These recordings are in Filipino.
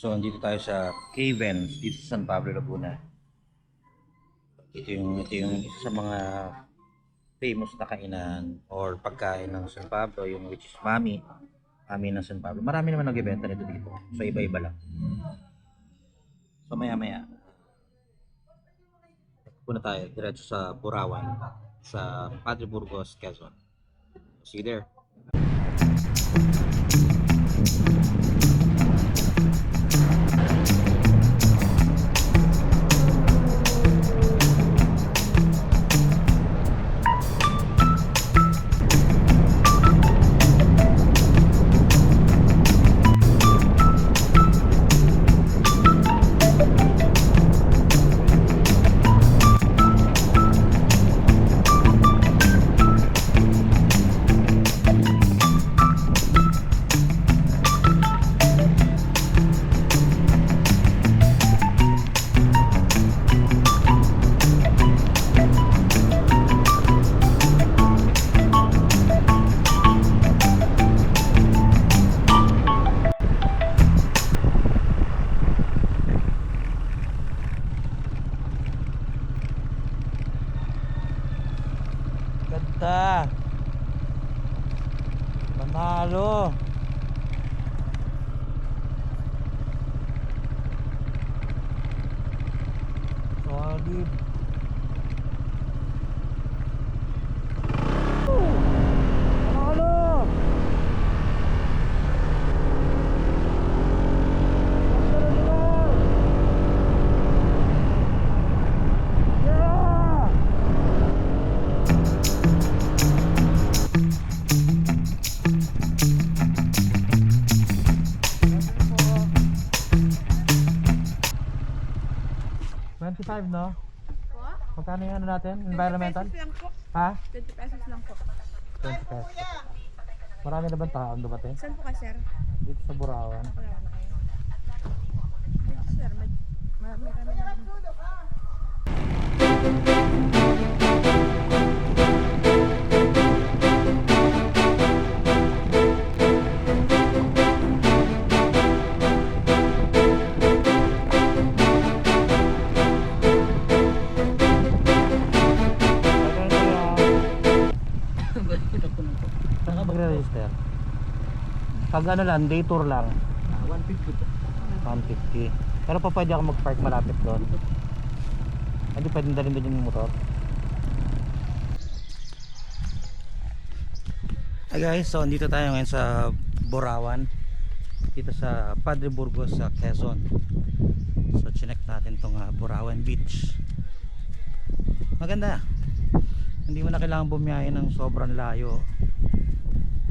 So, andito tayo sa Cavens dito sa San Pablo, Laguna. Ito yung isa sa mga famous na kainan or pagkain ng San Pablo, yung which is Mami ng San Pablo. Marami naman nagbebenta nito dito. So, iba-iba lang. So, maya-maya punta tayo diretso sa Burawan sa Padre Burgos, Quezon. See you there. Ganda. Panalo. Solid. Panalo. $25, no? Po? Magkano yung ano natin? Environmental? 20 pesos lang po. Ha? 20 pesos lang po. 20 pesos. Marami na bang taon dumating? Saan po ka, sir? Dito sa Burawan. Wala na kayo. Ay, sir, marami kami lang. Saan ka magre-register? Pag ano lang, day tour lang. 150 po. 150. Pero pa pwede ako mag-park malapit doon. Hindi pwedeng dalhin doon yung motor. Hi guys, so andito tayo ngayon sa Burawan. Dito sa Padre Burgos sa Quezon. So chinek natin tong Burawan Beach. Maganda. Hindi mo na kailangan bumiyahe ng sobrang layo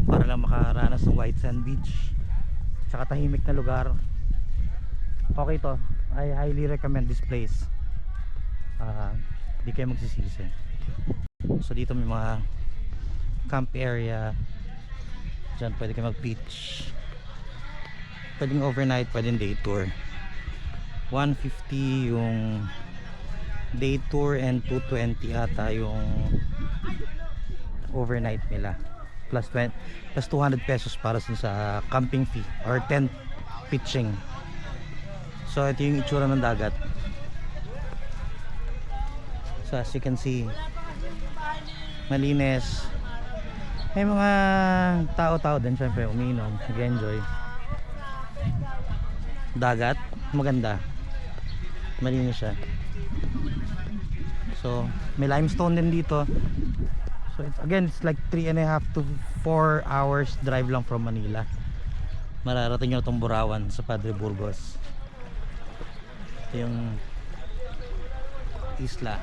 para lang makaranas ng white sand beach. Tsaka tahimik na lugar. Okay to, I highly recommend this place. Hindi kayo magsisisi. So dito may mga camp area. Diyan pwede kayo mag beach. Pwedeng overnight, pwedeng day tour. 150 yung day tour and 220 ata yung overnight nila. Plus 200 pesos para sa camping fee or tent pitching. So ito yung itsura ng dagat. So as you can see, malinis. May mga tao-tao din syempre umiinom, nag-enjoy. Dagat, maganda. Malinis siya. So may limestone din dito. So it's like 3.5 to 4 hours drive lang from Manila. Mararating nyo itong Burawan sa Padre Burgos. Ito yung isla.